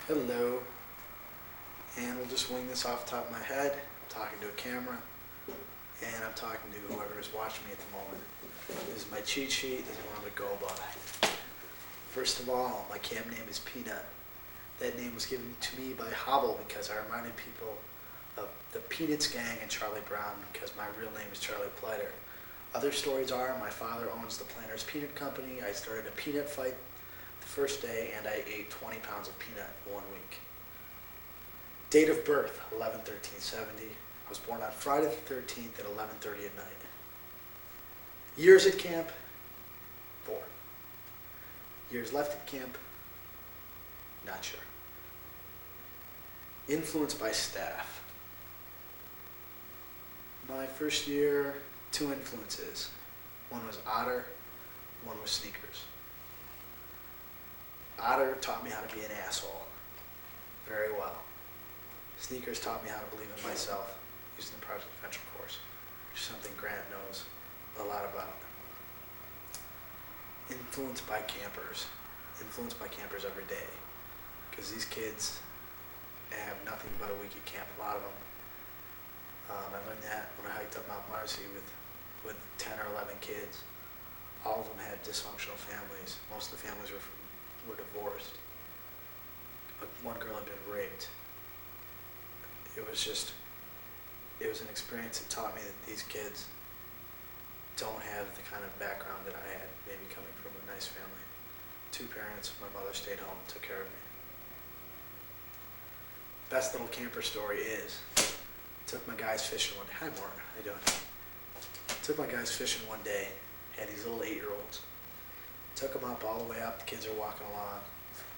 Hello, and we'll just wing this off the top of my head. I'm talking to a camera, and I'm talking to whoever is watching me at the moment. This is my cheat sheet. This is what I'm going to go by. First of all, my cam name is Peanut. That name was given to me by Hobble because I reminded people of the Peanuts gang and Charlie Brown because my real name is Charlie Pleiter. Other stories are my father owns the Planters Peanut Company. I started a peanut fight the first day, and I ate 20 pounds of peanut in 1 week. Date of birth, 11/13/70. I was born on Friday the 13th at 11:30 at night. Years at camp, 4. Years left at camp, not sure. Influenced by staff. My first year, 2 influences. One was Otter, one was Sneakers. Otter taught me how to be an asshole very well. Sneakers taught me how to believe in myself using the Project Adventure course, which is something Grant knows a lot about. Influenced by campers. Influenced by campers every day. Because these kids have nothing but a week at camp, a lot of them. I learned that when I hiked up Mount Marcy with 10 or 11 kids. All of them had dysfunctional families. Most of the families were divorced. One girl had been raped. It was an experience that taught me that these kids don't have the kind of background that I had, maybe coming from a nice family. 2 parents, my mother stayed home, took care of me. Best little camper story is, took my guys fishing one day. Hi Mark, how you doing? Took my guys fishing one day, had these little 8-year-olds. Took them up all the way up, the kids are walking along,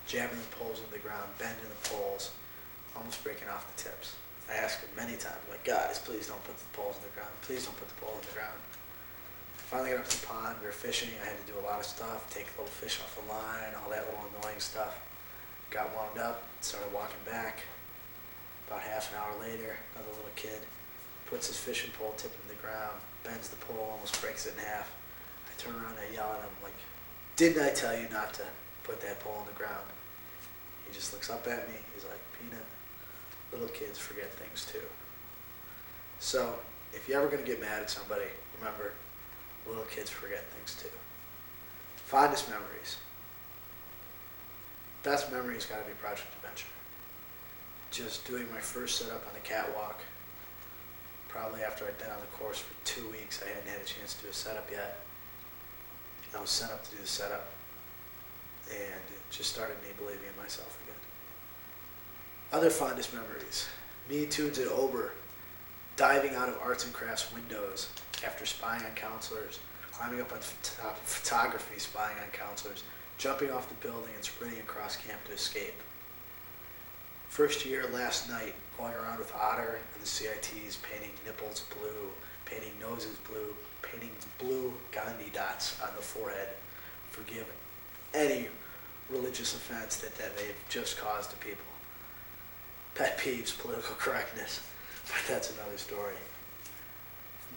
jabbing the poles into the ground, bending the poles, almost breaking off the tips. I asked them many times, like, guys, please don't put the poles in the ground. Please don't put the pole in the ground. Finally got up to the pond, we were fishing, I had to do a lot of stuff, take little fish off the line, all that little annoying stuff. Got wound up, started walking back. About half an hour later, another little kid puts his fishing pole tip in the ground, bends the pole, almost breaks it in half. I turn around and I yell at him, like, didn't I tell you not to put that pole in the ground? He just looks up at me, he's like, Peanut, little kids forget things too. So, if you're ever going to get mad at somebody, remember, little kids forget things too. Fondest memories. Best memory's got to be Project Adventure. Just doing my first setup on the catwalk. Probably after I'd been on the course for 2 weeks, I hadn't had a chance to do a setup yet. I was sent up to do the setup, and it just started me believing in myself again. Other fondest memories. Me, Tunes, and Ober diving out of arts and crafts windows after spying on counselors, climbing up on top of photography, spying on counselors, jumping off the building and sprinting across camp to escape. First year, last night, going around with Otter and the CITs, painting nipples blue, painting noses blue, painting blue Gandhi dots on the forehead. Forgive any religious offense that they've just caused to people. Pet peeves, political correctness, but that's another story.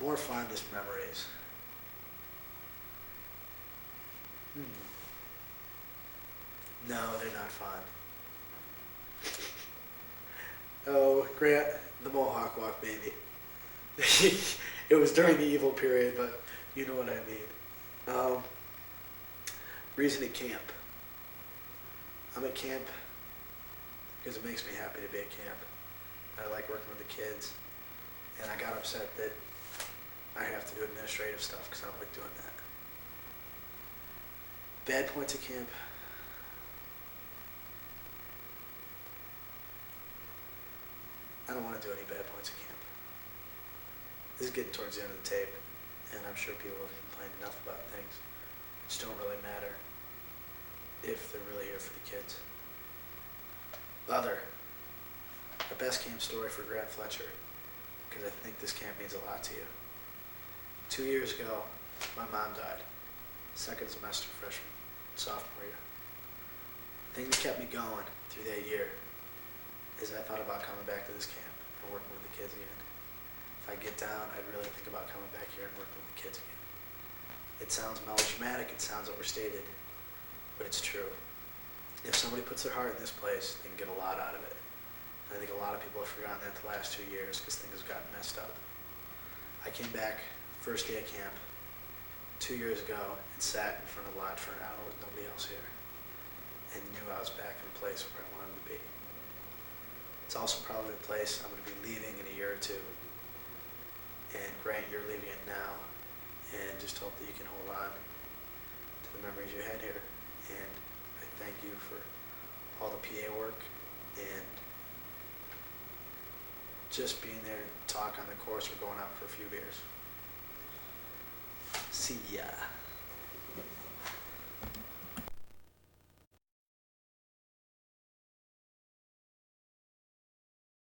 More fondest memories. No, they're not fond. Oh, Grant, the Mohawk Walk, baby. It was during the evil period, but you know what I mean. Reason at camp. I'm at camp because it makes me happy to be at camp. I like working with the kids, and I got upset that I have to do administrative stuff because I don't like doing that. Bad points at camp. I don't want to do any bad points at camp. This is getting towards the end of the tape, and I'm sure people have complained enough about things which don't really matter if they're really here for the kids. Other. A best camp story for Grant Fletcher, because I think this camp means a lot to you. 2 years ago, my mom died. Second semester freshman, sophomore year. The thing that kept me going through that year is I thought about coming back to this camp and working with the kids again. If I get down, I'd really think about coming back here and working with the kids again. It sounds melodramatic, it sounds overstated, but it's true. if somebody puts their heart in this place, they can get a lot out of it. And I think a lot of people have forgotten that the last 2 years because things have gotten messed up. I came back first day of camp 2 years ago and sat in front of the lodge for an hour with nobody else here and knew I was back in a place where I wanted to be. It's also probably a place I'm going to be leaving in a year or two. And Grant, you're leaving it now, and just hope that you can hold on to the memories you had here. And I thank you for all the PA work and just being there to talk on the course or going out for a few beers. See ya.